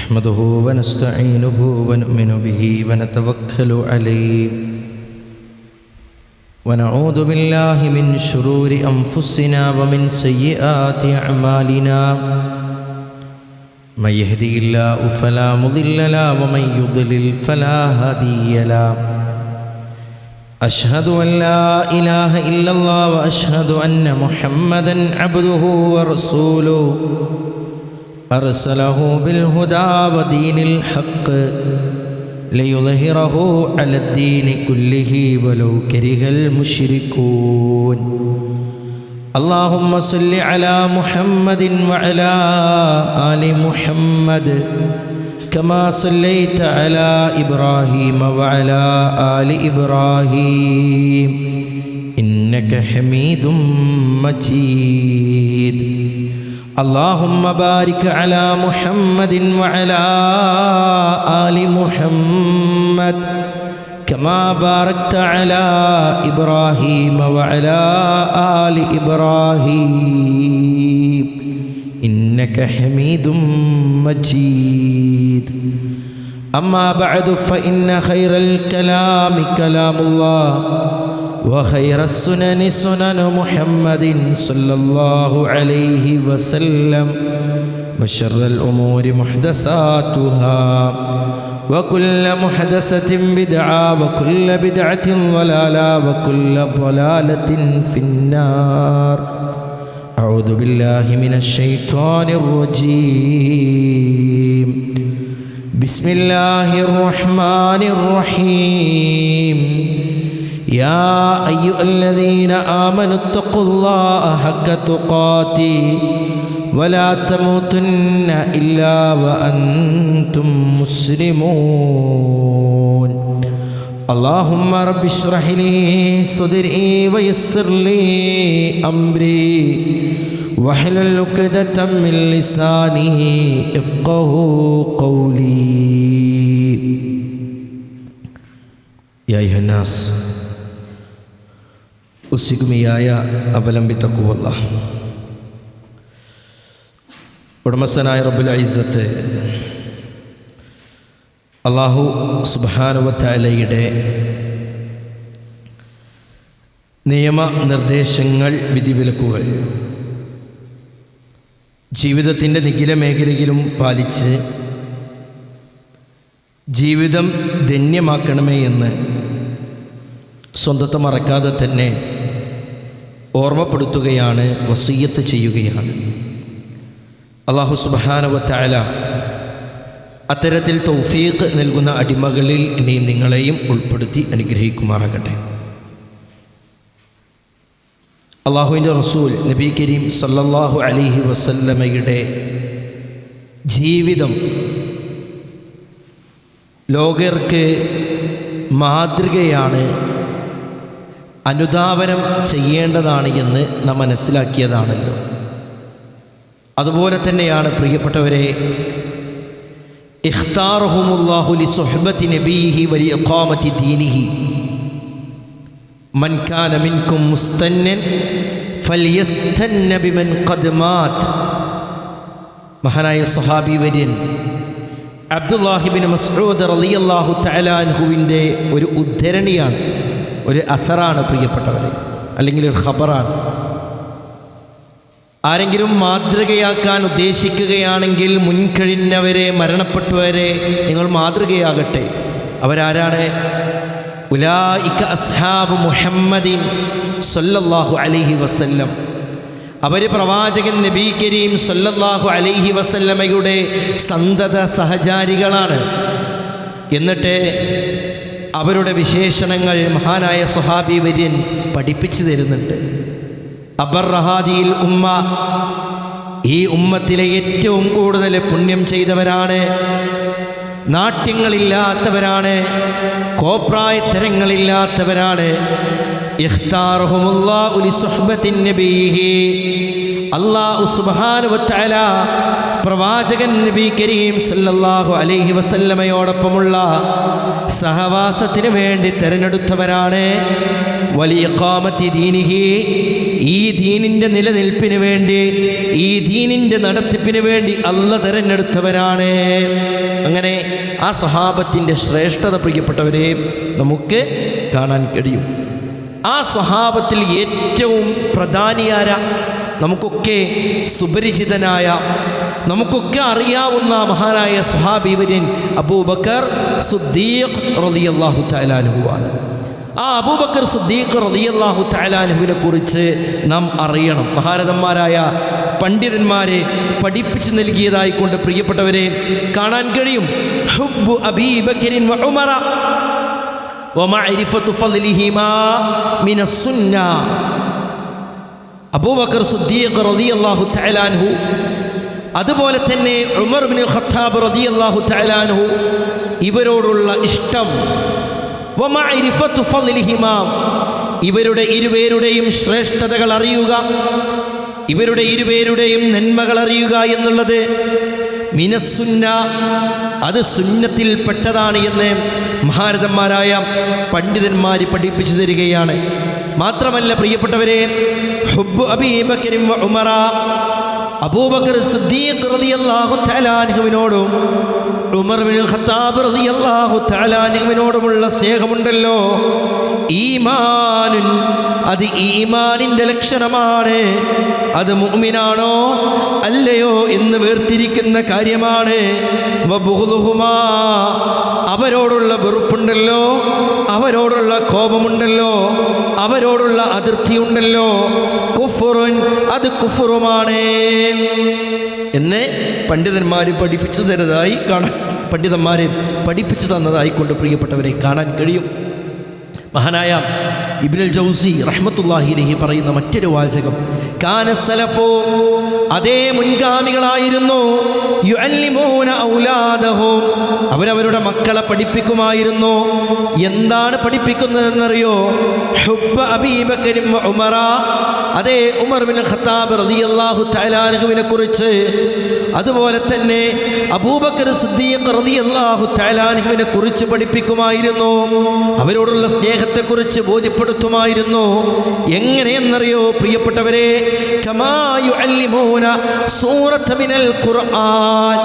نحمده ونستعينه ونؤمن به ونتوكل عليه ونعوذ بالله من شرور أنفسنا ومن سيئات أعمالنا من يهدي الله فلا مضل له ومن يضلل فلا هادي له أشهد أن لا إله إلا الله وأشهد أن محمدا عبده ورسوله أرسله بالهدى ودين الحق ليظهره على الدين كله ولو كره المشركون اللهم صل على محمد وعلى آل محمد كما صليت على إبراهيم وعلى آل إبراهيم إنك حميد مجيد اللهم بارك على محمد وعلى آل محمد كما باركت على إبراهيم وعلى آل إبراهيم إنك حميد مجيد أما بعد فإن خير الكلام كلام الله وخير السنن سنن محمد صلى الله عليه وسلم وشر الأمور محدثاتها وكل محدثة بدعة وكل بدعة ضلالة وكل ضلالة في النار أعوذ بالله من الشيطان الرجيم بسم الله الرحمن الرحيم يا أيها الذين آمنوا اتقوا الله حق تقاته ولا تموتن إلا وأنتم مسلمون اللهم رب اشرح لي صدري ويسر لي أمري واحلل عقدة من لساني يفقهوا قولي يا أيها الناس ഉസികുമിയായ അവലംബിത്തക്കുവല്ല ഉടമസ്ഥനായ റബ്ബുൽ ഇസ്സത്ത് അല്ലാഹു സുബ്ഹാനഹു വ തആലയുടെ നിയമനിർദ്ദേശങ്ങൾ വിധിവിലക്കുകൾ ജീവിതത്തിൻ്റെ നിഖില മേഖലയിലും പാലിച്ച് ജീവിതം ധന്യമാക്കണമേ എന്ന് സ്വന്തത്തെ മറക്കാതെ തന്നെ ഓർമ്മപ്പെടുത്തുകയാണ്, വസിയ്യത്ത് ചെയ്യുകയാണ്. അല്ലാഹു സുബ്ഹാനഹു വ തആല അത്തരത്തിൽ തൗഫീഖ് നൽകുന്ന അടിമകളിൽ ഇനിയും നിങ്ങളെയും ഉൾപ്പെടുത്തി അനുഗ്രഹിക്കുമാറാകട്ടെ. അല്ലാഹുവിൻ്റെ റസൂൽ നബി കരീം സല്ലല്ലാഹു അലൈഹി വസല്ലമയുടെ ജീവിതം ലോകർക്ക് മാതൃകയാണ്, അനുധാവനം ചെയ്യേണ്ടതാണ് എന്ന് നാം മനസ്സിലാക്കിയതാണല്ലോ. അതുപോലെ തന്നെയാണ് പ്രിയപ്പെട്ടവരെ, ഇഖ്താറഹുമുല്ലാഹു ലിസുഹ്ബത്തി നബിയിഹി വലിഇഖാമത്തി ദീനിഹി മൻ കാന മിൻകും മുസ്തന്നൻ ഫൽയസ്തന്ന ബിമൻ ഖദ് മാത്. മഹാനായ സ്വഹാബി വര്യൻ അബ്ദുല്ലാഹി ബിൻ മസ്ഊദ് റളിയല്ലാഹു തആല അൻഹുവിൻ്റെ ഒരു ഉദ്ധരണിയാണ്, ഒരു അസറാണ് പ്രിയപ്പെട്ടവരെ, അല്ലെങ്കിൽ ഒരു ഖബറാണ്. ആരെങ്കിലും മാതൃകയാക്കാൻ ഉദ്ദേശിക്കുകയാണെങ്കിൽ മുൻകഴിഞ്ഞവരെ, മരണപ്പെട്ടവരെ നിങ്ങൾ മാതൃകയാകട്ടെ. അവരാരാണ്? ഉലായിക അസ്ഹാബു മുഹമ്മദിൻ സല്ലല്ലാഹു അലൈഹി വസല്ലം. അവർ പ്രവാചകൻ നബി കരീം സല്ലല്ലാഹു അലൈഹി വസല്ലമയുടെ സന്തത സഹചാരികളാണ്. എന്നിട്ട് അവരുടെ വിശേഷണങ്ങൾ മഹാനായ സ്വഹാബി വര്യൻ പഠിപ്പിച്ചു തരുന്നുണ്ട്. അബർറഹാദിയിൽ ഉമ്മ, ഈ ഉമ്മത്തിലെ ഏറ്റവും കൂടുതൽ പുണ്യം ചെയ്തവരാണ്, നാട്യങ്ങളില്ലാത്തവരാണ്, കോപ്രായത്തരങ്ങളില്ലാത്തവരാണ്. ഇഖ്താറഹുമുല്ലാഹു ലിസുഹ്ബത്തി നബിയിഹി. അല്ലാഹു സുബ്ഹാനഹു വ തആല പ്രവാചകൻ നബി കരീം സല്ലല്ലാഹു അലൈഹി വസല്ലമയോടൊപ്പമുള്ള സഹവാസത്തിന് വേണ്ടി തിരഞ്ഞെടുത്തവരാണ്. വലിയഖാമത്തി ദീനിഹി, ഈ ദീനിൻ്റെ നിലനിൽപ്പിന് വേണ്ടി, ഈ ദീനിൻ്റെ നടത്തിപ്പിന് വേണ്ടി അല്ലാഹ് തിരഞ്ഞെടുത്തവരാണ്. അങ്ങനെ ആ സ്വഹാബത്തിൻ്റെ ശ്രേഷ്ഠത പ്രിയപ്പെട്ടവരെ നമുക്ക് കാണാൻ കഴിയും. ആ സ്വഹാബത്തിൽ ഏറ്റവും പ്രധാനിയായ, നമുക്കൊക്കെ സുപരിചിതനായ, നമുക്കൊക്കെ അറിയാവുന്ന മഹാനായ സ്വഹാബിവര്യൻ അബൂബക്കർ സിദ്ദീഖ് റളിയല്ലാഹു തആല അൻഹുവാണ്. ആ അബൂബക്കർ സിദ്ദീഖ് റളിയല്ലാഹു തആല അൻഹുവിനെ കുറിച്ച് നാം അറിയണം. മഹാരഥന്മാരായ പണ്ഡിതന്മാരെ പഠിപ്പിച്ചു നൽകിയതായിക്കൊണ്ട് പ്രിയപ്പെട്ടവരെ കാണാൻ കഴിയും. ഹുബ്ബു അബീ ബക്കറിൻ വ ഉമറ വമഅരിഫത്തു ഫളിഹിമാ മിനസ് സുന്ന. അബൂബക്കർ സിദ്ദീഖ് റളിയല്ലാഹു തആല അൻഹു, അതുപോലെ തന്നെ ഉമർ ഇബ്നുൽ ഖത്താബ് റളിയല്ലാഹു തആല അൻഹു, ഇവരോടുള്ള ഇഷ്ടം, വമഅരിഫത്തു ഫളിഹിമാ, ഇവരുടെ ഇരുപേരുടെയും ശ്രേഷ്ഠതകൾ അറിയുക, ഇവരുടെ ഇരുപേരുടെയും നന്മകൾ അറിയുക എന്നുള്ളത് മിനസ്സുന്ന, അത് സുന്നത്തിൽ പെട്ടതാണ് എന്ന് മഹാരഥന്മാരായ പണ്ഡിതന്മാർ പഠിപ്പിച്ചു തരികയാണ്. മാത്രമല്ല പ്രിയപ്പെട്ടവരെ, ഹുബ്ബു അബീ ബക്കറിൻ വ ഉമറ, അബൂബക്കർ സിദ്ദീഖ് റളിയല്ലാഹു തആല അൻഹുവിനോടും ഉമർ ഇബ്നുൽ ഖത്താബ് റളിയല്ലാഹു തആല അൻഹുവിനോടുമുള്ള സ്നേഹമുണ്ടല്ലോ, ഈമാനുൻ, അത് ഈമാനിൻ്റെ ലക്ഷണമാണ്. അത് മുഅ്മിനാണോ അല്ലയോ എന്ന് വേർതിരിക്കുന്ന കാര്യമാണ്. വബുഗ്ളുഹുമാ, അവരോടുള്ള വെറുപ്പുണ്ടല്ലോ, അവരോടുള്ള കോപമുണ്ടല്ലോ, അവരോടുള്ള അതിർത്തിയുണ്ടല്ലോ, കുഫ്റുൻ, അത് കുഫ്റുമാണ് എന്ന് പണ്ഡിതന്മാർ പഠിപ്പിച്ചു തരുന്നതായി കാണാൻ, പണ്ഡിതന്മാരെ പഠിപ്പിച്ചു തന്നതായിക്കൊണ്ട് പ്രിയപ്പെട്ടവരെ കാണാൻ കഴിയും. മഹാനായ ഇബ്നുൽ ജൗസി റഹ്മത്തുള്ളാഹി അലൈഹി പറയുന്ന മറ്റൊരു വാചകം, കാന സലഫു, അതേ മുൻഗാമികളായിരുന്നു, യുഅല്ലിമൂന ഔലാദഹും, അവരവരുടെ മക്കളെ പഠിപ്പിക്കുമായിരുന്നു. എന്താണ് പഠിപ്പിക്കുന്നതെന്നറിയോ? ഹുബ്ബ അബീ ബക്കറിൻ വ ഉമറ, അതേ ഉമർ ഇബ്നുൽ ഖത്താബ് റളിയല്ലാഹു തആല അൻഹുവിനെ കുറിച്ച്, അതുപോലെ തന്നെ അബൂബക്കർ സിദ്ദീഖ് റളിയല്ലാഹു തആല അൻഹുവിനെ കുറിച്ച് പഠിപ്പിക്കുമായിരുന്നു. അവരോടുള്ള സ്നേഹത്തെക്കുറിച്ച് ബോധ്യപ്പെടുത്തുമായിരുന്നു. എങ്ങനെയെന്നറിയോ പ്രിയപ്പെട്ടവരെ? കമാ യുഅല്ലിമൂന സൂറത മിനൽ ഖുർആൻ,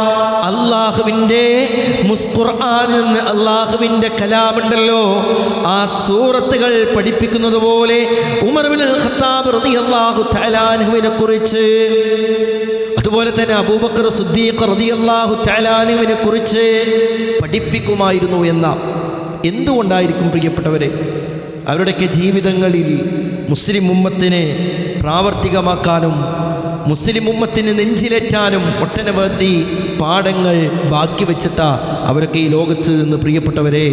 അല്ലാഹുവിൻ്റെ ഖുർആനിൽ നിന്ന് അല്ലാഹുവിൻ്റെ കലാമുണ്ടല്ലോ, ആ സൂറത്തുകൾ പഠിപ്പിക്കുന്നത് പോലെ ഉമർ ഇബ്നുൽ ഖത്താബ് റളിയല്ലാഹു തആല അൻഹുവിനെ കുറിച്ച്, അതുപോലെ തന്നെ അബൂബക്കർ സിദ്ദീഖ് റളിയല്ലാഹു തആല അൻഹുവിനെ കുറിച്ച് പഠിപ്പിക്കുമായിരുന്നു. എന്ന എന്തുകൊണ്ടായിരിക്കും പ്രിയപ്പെട്ടവരെ? അവരുടെയൊക്കെ ജീവിതങ്ങളിൽ മുസ്ലിം ഉമ്മത്തിനെ പ്രാവർത്തികമാക്കാനും മുസ്ലിം ഉമ്മത്തിന് നെഞ്ചിലേറ്റാനും ഒട്ടനവധി പാഠങ്ങൾ ബാക്കി വെച്ചിട്ടാ അവരൊക്കെ ഈ ലോകത്ത് നിന്ന് പ്രിയപ്പെട്ടവരെ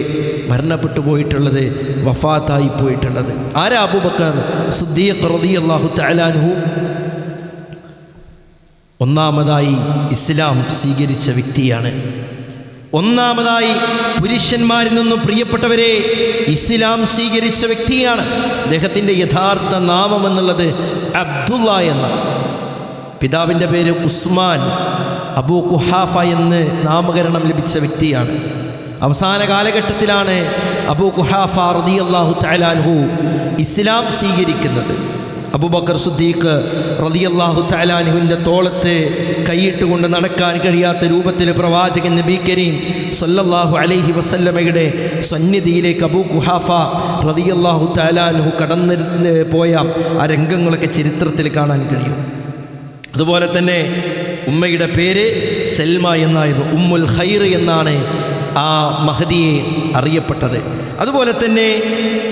മരണപ്പെട്ടു പോയിട്ടുള്ളത്, വഫാത്തായി പോയിട്ടുള്ളത്. ആരാ അബൂബക്കർ സിദ്ദീഖ് റളിയല്ലാഹു തആല അൻഹു? ഒന്നാമതായി ഇസ്ലാം സ്വീകരിച്ച വ്യക്തിയാണ്. ഒന്നാമതായി പുരുഷന്മാരിൽ നിന്നും പ്രിയപ്പെട്ടവരെ ഇസ്ലാം സ്വീകരിച്ച വ്യക്തിയാണ്. അദ്ദേഹത്തിൻ്റെ യഥാർത്ഥ നാമം എന്നുള്ളത് അബ്ദുള്ള എന്ന, പിതാവിൻ്റെ പേര് ഉസ്മാൻ, അബൂ ഖുഹാഫ എന്ന് നാമകരണം ലഭിച്ച വ്യക്തിയാണ്. അവസാന കാലഘട്ടത്തിലാണ് അബൂ ഖുഹാഫ റളിയല്ലാഹു തആല അൻഹു ഇസ്ലാം സ്വീകരിക്കുന്നത്. അബൂബക്കർ സിദ്ദീഖ് റളിയല്ലാഹു തആല അൻഹുവിൻ്റെ തോളത്ത് കൈയിട്ടുകൊണ്ട് നടക്കാൻ കഴിയാത്ത രൂപത്തിൽ പ്രവാചകൻ നബി കരീം സല്ലല്ലാഹു അലൈഹി വസല്ലമയുടെ സന്നിധിയിലേക്ക് അബൂ ഖുഹാഫ റളിയല്ലാഹു തആല അൻഹു കടന്നു പോയ ആ രംഗങ്ങളൊക്കെ ചരിത്രത്തിൽ കാണാൻ കഴിയും. അതുപോലെ തന്നെ ഉമ്മയുടെ പേര് സൽമ എന്നായിരുന്നു. ഉമ്മുൽ ഖൈർ എന്നാണ് ആ മഹദിയെ അറിയപ്പെട്ടത്. അതുപോലെ തന്നെ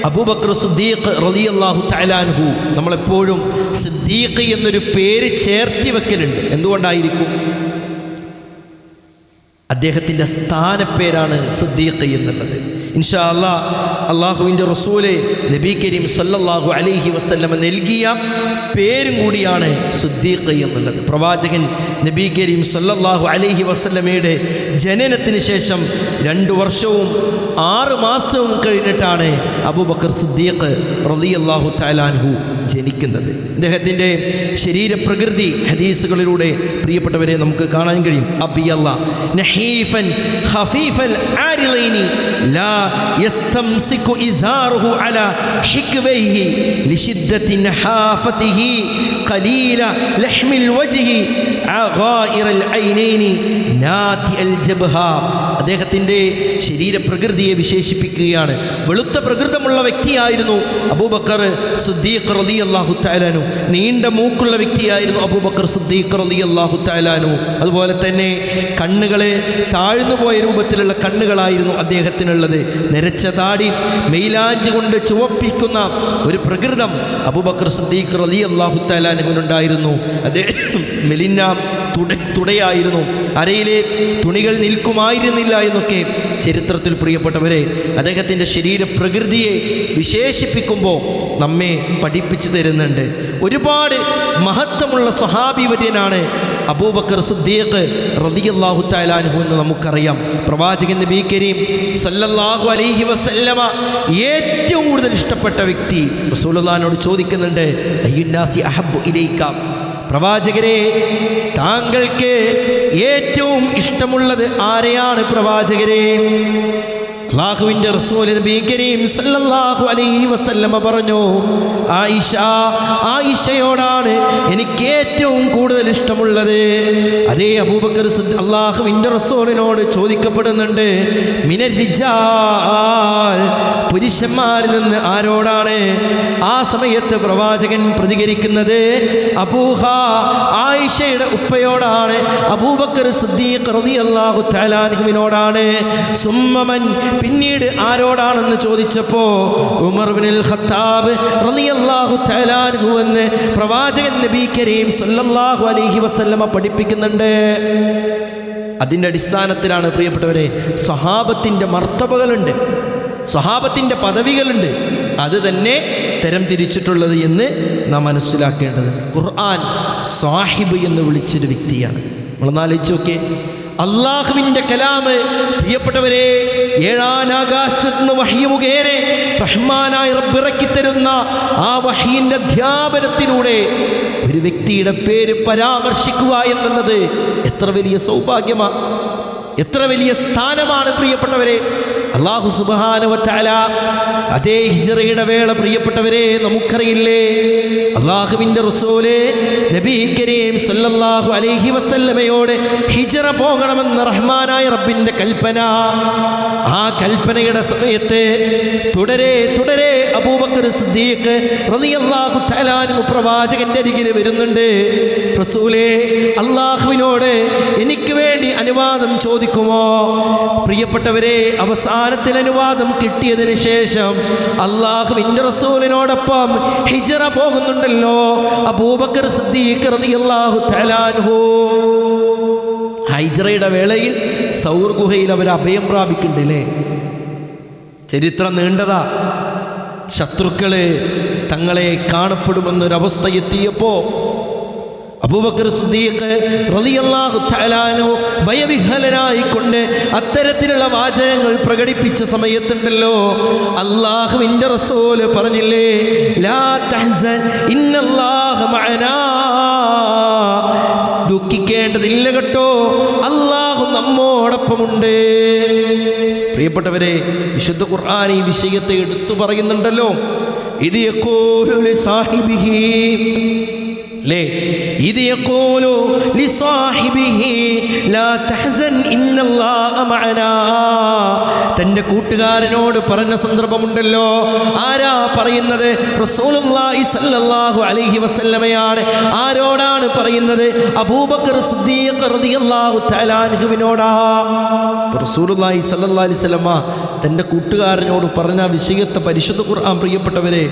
അബൂബക്കർ സിദ്ദീഖ് റളിയല്ലാഹു തആല അൻഹു, നമ്മളെപ്പോഴും സിദ്ദീഖ് എന്നൊരു പേര് ചേർത്തി വെക്കലുണ്ട്. എന്തുകൊണ്ടായിരിക്കും? അദ്ദേഹത്തിൻ്റെ സ്ഥാനപ്പേരാണ് സിദ്ദീഖ് എന്നുള്ളത്. ഇൻഷാ അല്ലാഹ് അള്ളാഹുവിൻ്റെ റസൂല് നബി കരീം സല്ലല്ലാഹു അലൈഹി വസല്ലമ നൽകിയ പേരും കൂടിയാണ് സിദ്ദീഖ് എന്നുള്ളത്. പ്രവാചകൻ നബി കരീം സല്ലല്ലാഹു അലൈഹി വസല്ലമയുടെ ജനനത്തിന് ശേഷം 2 വർഷവും 6 മാസവും കഴിഞ്ഞിട്ടാണ് അബൂബക്കർ സിദ്ദീഖ് റളിയല്ലാഹു തആല അൻഹു ജനിക്കുന്നത്. അദ്ദേഹത്തിൻ്റെ ശരീരപ്രകൃതി ഹദീസുകളിലൂടെ പ്രിയപ്പെട്ടവരെ നമുക്ക് കാണാൻ കഴിയും. അബിയല്ല നഹീഫൻ ഖഫീഫൽ ആരിലൈനി ലാ യസ്തംസികു ഇസാറുഹു അലാ ഹിക്വൈഹി ലിശിദ്ദതി നഹാഫതിഹി ഖലീല ലഹ്മിൽ വജ്ഹി ഗായിറൽ ഐനൈനി നാതി അൽ ജബ്ഹ. അദ്ദേഹത്തിൻ്റെ ശരീരപ്രകൃതിയെ വിശേഷിപ്പിക്കുകയാണ്. വെളുത്ത പ്രകൃതമുള്ള വ്യക്തിയായിരുന്നു അബൂബക്കർ സിദ്ദീഖ് റളിയല്ലാഹു തആല അൻഹു. നീണ്ട മൂക്കുള്ള വ്യക്തിയായിരുന്നു അബൂബക്കർ സിദ്ദീഖ് റളിയല്ലാഹു തആല അൻഹു. അതുപോലെ തന്നെ കണ്ണുകളെ താഴ്ന്നു പോയ രൂപത്തിലുള്ള കണ്ണുകളായിരുന്നു അദ്ദേഹത്തിനുള്ളത്. നരച്ച താടി, മെയിലാഞ്ചി കൊണ്ട് ചുവപ്പിക്കുന്ന ഒരു പ്രകൃതം അബൂബക്കർ സിദ്ദീഖ് റളിയല്ലാഹു തആല അൻഹുവിനുണ്ടായിരുന്നു. അദ്ദേഹം മെലിന്ന തുടയായിരുന്നു. അരയിലെ തുണികൾ നിൽക്കുമായിരുന്നില്ല എന്നൊക്കെ ചരിത്രത്തിൽ പ്രിയപ്പെട്ടവരെ അദ്ദേഹത്തിൻ്റെ ശരീരപ്രകൃതിയെ വിശേഷിപ്പിക്കുമ്പോൾ നമ്മെ പഠിപ്പിച്ചു തരുന്നുണ്ട്. ഒരുപാട് മഹത്വമുള്ള സ്വഹാബി വര്യനാണ് അബൂബക്കർ സിദ്ദീഖ് റളിയല്ലാഹു തആല അൻഹു എന്ന് നമുക്കറിയാം. പ്രവാചകൻ നബി കരീം സല്ലല്ലാഹു അലൈഹി വസല്ലമ ഏറ്റവും കൂടുതൽ ഇഷ്ടപ്പെട്ട വ്യക്തി റസൂലുള്ളാഹിനോട് ചോദിക്കുന്നുണ്ട്, അയ്യുന്നാസി അഹബ്ബു ഇലൈക, പ്രവാചകരെ താങ്കൾക്ക് ഏറ്റവും ഇഷ്ടമുള്ളത് ആരെയാണ് പ്രവാചകരെ? അല്ലാഹുവിൻ്റെ റസൂൽ നബി കരീം സല്ലല്ലാഹു അലൈഹി വസല്ലമ പറഞ്ഞു, ആയിഷ, ആയിഷയോടാണ് എനിക്ക് ഏറ്റവും കൂടുതൽ ഇഷ്ടമുള്ളത്. അതേ അബൂബക്കർ അല്ലാഹുവിൻ്റെ റസൂലിനോട് ചോദിക്കപ്പെടുന്നുണ്ട്, മിനർ റിജാൽ, പുരുഷന്മാരിൽ നിന്ന് ആരോടാണ്? ആ സമയത്ത് പ്രവാചകൻ പ്രതികരിക്കുന്നത് അബൂഹ, ആയിഷയുടെ ഉപ്പയോടാണ്, അബൂബക്കർ സിദ്ദീഖ് റളിയല്ലാഹു തആല അൻഹുവിനോടാണ്. സുമ്മമൻ, പിന്നീട് ആരോടാണെന്ന് ചോദിച്ചപ്പോൾ ഉമർ ഇബ്നുൽ ഖത്താബ് റളിയല്ലാഹു തആല അൻഹു എന്ന് പ്രവാചകൻ നബി കരീം സല്ലല്ലാഹു അലൈഹി വസല്ലമ പഠിപ്പിക്കുന്നുണ്ട്. അതിൻ്റെ അടിസ്ഥാനത്തിലാണ് പ്രിയപ്പെട്ടവരെ സ്വഹാബത്തിൻ്റെ മർത്തബകളുണ്ട്, സ്വഹാബത്തിൻ്റെ പദവികളുണ്ട്, അത് തന്നെ തരം തിരിച്ചിട്ടുള്ളത് എന്ന് നാം മനസ്സിലാക്കേണ്ടത്. ഖുർആൻ സാഹിബ് എന്ന് വിളിച്ചൊരു വ്യക്തിയാണ്. നമ്മളൊന്ന് ആലോചിച്ച് നോക്കിയേ, അള്ളാഹുവിൻ്റെ കലാമ് പ്രിയപ്പെട്ടവരെ ഏഴാനാകാശത്ത് നിന്ന് വഹ്യ് മുഖേന റഹ്മാനായ റബ്ബ് ഇറക്കിത്തരുന്ന ആ വഹ്യിൻ്റെ അധ്യാപനത്തിലൂടെ ഒരു വ്യക്തിയുടെ പേര് പരാമർശിക്കുക എന്നുള്ളത് എത്ര വലിയ സൗഭാഗ്യമാണ്, എത്ര വലിയ സ്ഥാനമാണ് പ്രിയപ്പെട്ടവരെ. അല്ലാഹു സുബ്ഹാനഹു വ തആല അതേ ഹിജ്റയുടെ വേള പ്രിയപ്പെട്ടവരെ നമുക്കറിയില്ലേ, അല്ലാഹുവിൻ്റെ റസൂല് നബി കരീം സല്ലല്ലാഹു അലൈഹി വസല്ലമയോട് ഹിജ്റ പോകണമെന്ന റഹ്മാനായ റബ്ബിൻ്റെ കൽപ്പന. ആ കൽപ്പനയുടെ സമയത്ത് തുടരെ തുടരെ അബൂബക്കർ സിദ്ദീഖ് റളിയല്ലാഹു തആല അൻഹു പ്രവാചകന്റെ അരികിൽ വരുന്നുണ്ട്. റസൂലേ, അല്ലാഹുവിനോട് എനിക്ക് വേണ്ടി അനുവാദം ചോദിക്കുമോ? പ്രിയപ്പെട്ടവരെ, അവസാനത്തിൽ അനുവാദം കിട്ടിയതിന് ശേഷം അല്ലാഹുവിൻ്റെ റസൂലിനോടൊപ്പം ഹിജ്റ പോകുന്നുണ്ടല്ലോ അബൂബക്കർ സിദ്ദീഖ് റളിയല്ലാഹു തആല അൻഹു. ഹിജ്റയുടെ വേളയിൽ സൗർ ഗുഹയിൽ അവർ അഭയം പ്രാപിക്കുന്നുണ്ടല്ലേ. ചരിത്രം നീണ്ടതാ. ശത്രുക്കള് തങ്ങളെ കാണപ്പെടുമെന്നൊരവസ്ഥ എത്തിയപ്പോൾ അബൂബക്കർ സിദ്ദീഖ് റളിയല്ലാഹു തആല അൻഹു ഭയവിഹ്വലനായിക്കൊണ്ട് അത്തരത്തിലുള്ള വാചകങ്ങൾ പ്രകടിപ്പിച്ച സമയത്തുണ്ടല്ലോ, അല്ലാഹുവിൻ്റെ റസൂൽ പറഞ്ഞില്ലേ, ലാ തഹ്സൻ ഇന്നല്ലാഹ മഅനാ, ദുഃഖിക്കേണ്ടതില്ല കേട്ടോ, അല്ലാഹു നമ്മോടൊപ്പമുണ്ട്. പ്രിയപ്പെട്ടവരെ, വിശുദ്ധ ഖുർആൻ ഈ വിഷയത്തെ എടുത്തു പറയുന്നുണ്ടല്ലോ. ഇത് യഖൂലു ലിസാഹിബിഹി, ലേ ഇത് യഖൂലു ലിസാഹിബിഹി ലാ തഹ്സൻ ഇന്നല്ലാഹ മഅനാ, തൻ്റെ കൂട്ടുകാരനോട് പറഞ്ഞ സന്ദർഭമുണ്ടല്ലോ. ആരാ പറയുന്നത്? റസൂലുള്ളാഹി സ്വല്ലല്ലാഹു അലൈഹി വസല്ലമയാണ്. ആരോടാണ് പറയുന്നത്? അബൂബക്കർ സിദ്ദീഖ് റളിയല്ലാഹു തആല അൻഹുവിനോടാ. റസൂലുള്ളാഹി സ്വല്ലല്ലാഹു അലൈഹി വസല്ലമ തൻ്റെ കൂട്ടുകാരനോട് പറഞ്ഞ വിഷയത്തെ പരിശുദ്ധ ഖുർആൻ പ്രിയപ്പെട്ടവരെ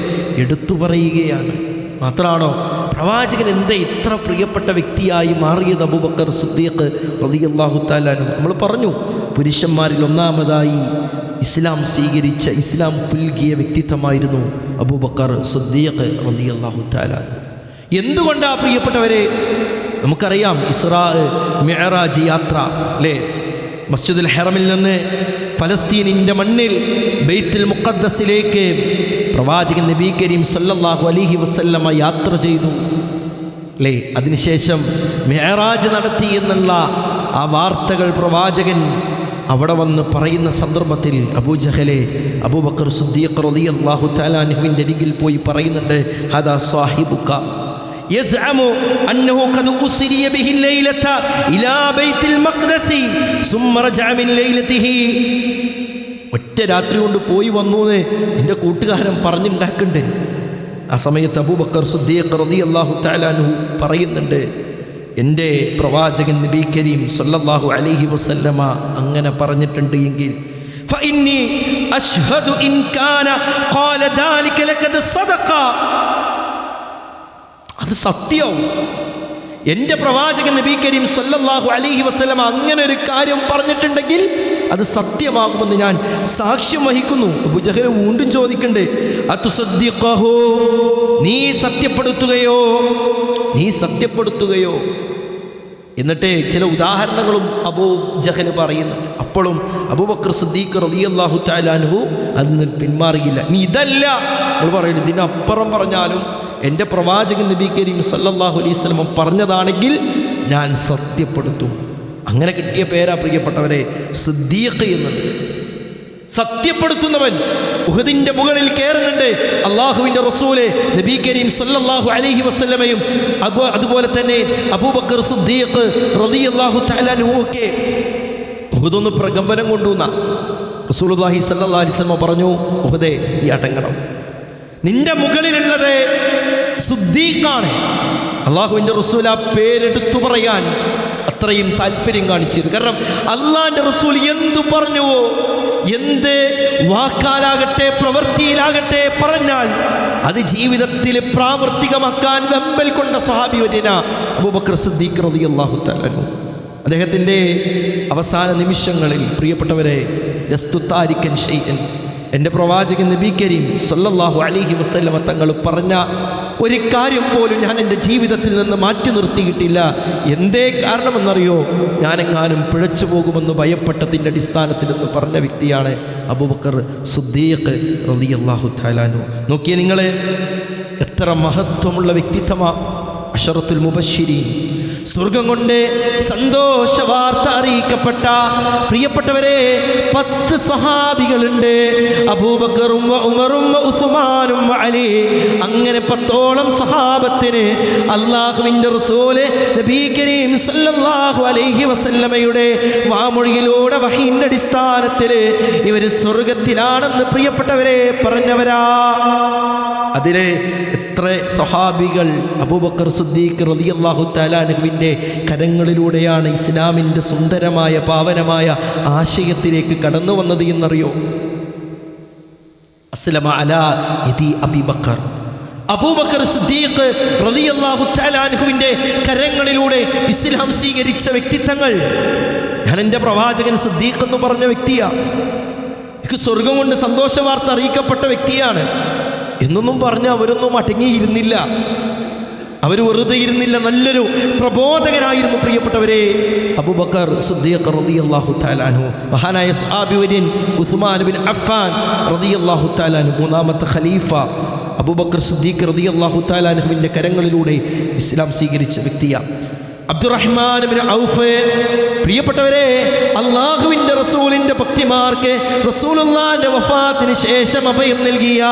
എടുത്തു പറയുകയാണ്. മാത്രമാണോ പ്രവാചകൻ എന്താ ഇത്ര പ്രിയപ്പെട്ട വ്യക്തിയായി മാറിയത് അബൂബക്കർ സിദ്ദീഖ് റളിയല്ലാഹു തആല അൻഹു? നമ്മൾ പറഞ്ഞു, പുരുഷന്മാരിൽ ഒന്നാമതായി ഇസ്ലാം സ്വീകരിച്ച, ഇസ്ലാം പുൽകിയ വ്യക്തിത്വമായിരുന്നു അബൂബക്കർ സിദ്ദീഖ് റളിയല്ലാഹു തആല അൻഹു. എന്തുകൊണ്ടാ പ്രിയപ്പെട്ടവരെ? നമുക്കറിയാം ഇസ്രാ മിഅ്റാജ് യാത്ര അല്ലേ. മസ്ജിദുൽ ഹറമിൽ നിന്ന് ഫലസ്തീനിൻ്റെ മണ്ണിൽ ബൈത്തുൽ മുഖദ്ദസിലേക്ക് പ്രവാചകൻ നബി കരീം സല്ലല്ലാഹു അലൈഹി വസല്ലമ യാത്ര ചെയ്തു അല്ലേ? അതിനുശേഷം മിഅ്റാജ് നടത്തി എന്നുള്ള ആ വാർത്തകൾ പ്രവാചകൻ അവിടെ വന്ന് പറയുന്ന സന്ദർഭത്തിൽ അബൂജഹലെ അബൂബക്കർ സിദ്ദീഖ് റളിയല്ലാഹു തആല അൻഹുവിൻ്റെ അരികിൽ പോയി പറയുന്നുണ്ട്, ഹദാ സാഹിബുക യസ്അമു അന്നഹു ഖദ് ഉസ്രിയ ബിഹി ലൈലത ഇലാ ബൈത്തുൽ മഖ്ദസി സുമ്മ റജഅ മിൻ ലൈലതിഹി. ഒറ്റ രാത്രി കൊണ്ട് പോയി വന്നു എന്ന് എൻ്റെ കൂട്ടുകാരൻ പറഞ്ഞുണ്ടാക്കുന്നുണ്ട്. ആ സമയത്ത് അബൂബക്കർ സിദ്ദീഖ് റളിയല്ലാഹു തആല അൻഹു പറയുന്നുണ്ട്, എൻ്റെ പ്രവാചകൻ നബി കരീം സല്ലല്ലാഹു അലൈഹി വസല്ലമ അങ്ങനെ പറഞ്ഞിട്ടുണ്ട് എങ്കിൽ ഫഇന്നി അശ്ഹദു ഇൻ കാന ഖാല ദാലിക ലഖദ് സദഖ, അത് സത്യവും. എൻ്റെ പ്രവാചകൻ നബി കരീം സല്ലല്ലാഹു അലൈഹി വസല്ലമ അങ്ങനെ ഒരു കാര്യം പറഞ്ഞിട്ടുണ്ടെങ്കിൽ അത് സത്യമാകുമെന്ന് ഞാൻ സാക്ഷ്യം വഹിക്കുന്നു. അബൂജഹൽ വീണ്ടും ചോദിക്കണ്ടേ, അതുസദ്ദിഖഹു, നീ സത്യപ്പെടുത്തുകയോ? നീ സത്യപ്പെടുത്തുകയോ? എന്നിട്ട് ചില ഉദാഹരണങ്ങളും അബൂജഹൽ പറയുന്നുണ്ട്. അപ്പോഴും അബൂബക്കർ സിദ്ദീഖ് റളിയല്ലാഹു തആല അൻഹു അതിൽ നിന്ന് പിന്മാറിയില്ല. നീ ഇതല്ല നമ്മൾ പറയുന്നത്, ഇതിനപ്പുറം പറഞ്ഞാലും എൻ്റെ പ്രവാചകൻ നബി കരീം സല്ലല്ലാഹു അലൈഹി വസല്ലം പറഞ്ഞതാണെങ്കിൽ ഞാൻ സത്യപ്പെടുത്തും. അങ്ങനെ കിട്ടിയ പേരാ പ്രിയപ്പെട്ടവരെ സിദ്ദീഖ് എന്നുള്ളത്. സത്യപ്പെടുത്തുന്നവൻ. ഉഹദിന്റെ മുകളിൽ കയറുന്നുണ്ട് അള്ളാഹുവിൻ്റെ റസൂല് നബി കരീം സല്ലല്ലാഹു അലൈഹി വസല്ലമയും അതുപോലെ തന്നെ അബൂബക്കർ സിദ്ദീഖ് റളിയല്ലാഹു തആല അൻഹു ഒക്കെ ഉഹദൊന്ന് പ്രകമ്പനം കൊണ്ടുവന്ന റസൂലുള്ളാഹി സല്ലല്ലാഹു അലൈഹി വസല്ലം പറഞ്ഞു, ഉഹദേ ഈ അടങ്ങണം, നിന്റെ മുകളിലുള്ളത് സിദ്ദീഖാണ്. അള്ളാഹുവിൻ്റെ റസൂൽ ആ പേരെടുത്തു പറയാൻ അത്രയും താല്പര്യം കാണിച്ചത്. കാരണം അള്ളാഹിൻ്റെ റസൂൽ എന്തു പറഞ്ഞുവോ, എന്ത് വാക്കാലാകട്ടെ പ്രവൃത്തിയിലാകട്ടെ പറഞ്ഞാൽ അത് ജീവിതത്തിൽ പ്രാവർത്തികമാക്കാൻ വെമ്പൽ കൊണ്ട സ്വഹാബി വര്യന അബൂബക്കർ സിദ്ദീഖ് റളിയല്ലാഹു തആല അൻഹു. അദ്ദേഹത്തിൻ്റെ അവസാന നിമിഷങ്ങളിൽ പ്രിയപ്പെട്ടവരെ, ലസ്തു താരിക്കൻ ഷൈഅൻ, എൻ്റെ പ്രവാചകൻ നബി കരീം സല്ലല്ലാഹു അലൈഹി വസല്ലമ തങ്ങൾ പറഞ്ഞ ഒരു കാര്യം പോലും ഞാൻ എൻ്റെ ജീവിതത്തിൽ നിന്ന് മാറ്റി നിർത്തിയിട്ടില്ല. എന്തേ കാരണമെന്നറിയോ? ഞാനെങ്ങാനും പിഴച്ചു പോകുമെന്ന് ഭയപ്പെട്ടതിൻ്റെ അടിസ്ഥാനത്തിലെന്ന് പറഞ്ഞ വ്യക്തിയാണ് അബൂബക്കർ സിദ്ദീഖ് റളിയല്ലാഹു തആല അൻഹു. നോക്കിയേ നിങ്ങൾ, എത്ര മഹത്വമുള്ള വ്യക്തിത്വമാണ്. അശറത്തുൽ മുബശ്ശിരീൻ, സ്വർഗം കൊണ്ട് സന്തോഷ വാർത്ത അറിയിക്കപ്പെട്ട പ്രിയപ്പെട്ടവരെ 10 സഹാബികളുണ്ട്. അബൂബക്കറും ഉമറും ഉസ്മാനും അലി, അങ്ങനെ 10ഓളം സഹാബത്തിന് അല്ലാഹുവിൻ്റെ റസൂല് നബി കരീം സല്ലല്ലാഹു അലൈഹി വസല്ലമയുടെ വാമൊഴിയിലൂടെ വഹീന്റെ അടിസ്ഥാനത്തിൽ ഇവർ സ്വർഗത്തിലാണെന്ന് പ്രിയപ്പെട്ടവരെ പറഞ്ഞവരാ. അതിലെ എത്ര സഹാബികൾ അബൂബക്കർ സിദ്ദീഖ് റളിയല്ലാഹു തആല അൻഹുവിൻ്റെ കരങ്ങളിലൂടെയാണ് ഇസ്ലാമിൻ്റെ സുന്ദരമായ പാവനമായ ആശയത്തിലേക്ക് കടന്നു വന്നത് എന്നറിയോ? അസ്ലമ അലാ യദി അബൂബക്കർ, അബൂബക്കർ സിദ്ദീഖ് റളിയല്ലാഹു തആല അൻഹുവിൻ്റെ കരങ്ങളിലൂടെ ഇസ്ലാം സ്വീകരിച്ച വ്യക്തിത്വങ്ങൾ. ഞാൻ എൻ്റെ പ്രവാചകൻ സിദ്ദീഖ് എന്ന് പറഞ്ഞ വ്യക്തിയാണ്, എനിക്ക് സ്വർഗം കൊണ്ട് സന്തോഷ വാർത്ത അറിയിക്കപ്പെട്ട വ്യക്തിയാണ് എന്നൊന്നും പറഞ്ഞ് അവരൊന്നും അടങ്ങിയിരുന്നില്ല. അവർ വെറുതെ ഇരുന്നില്ല, നല്ലൊരു പ്രബോധകനായിരുന്നു പ്രിയപ്പെട്ടവരെ അബൂബക്കർ സിദ്ദീഖ് റളിയല്ലാഹു തആല അൻഹു. മഹാനായ സ്വഹാബി വര്യൻ ഉസ്മാൻ ബിൻ അഫ്ഫാൻ റളിയല്ലാഹു തആല അൻഹു, 3ാമത്തെ ഖലീഫ അബൂബക്കർ സിദ്ദീഖ് റളിയല്ലാഹു തആല അൻഹുവിൻ്റെ കരങ്ങളിലൂടെ ഇസ്ലാം സ്വീകരിച്ച വ്യക്തിയാണ്. അബ്ദുറഹ്മാൻ ബിൻ ഔഫ്, പ്രിയപ്പെട്ടവരെ അള്ളാഹുവിൻ്റെ റസൂലിൻ്റെ ഭക്തിമാർക്ക് റസൂലുള്ളാഹിൻ്റെ വഫാത്തിന് ശേഷം അഭയം നൽകിയ,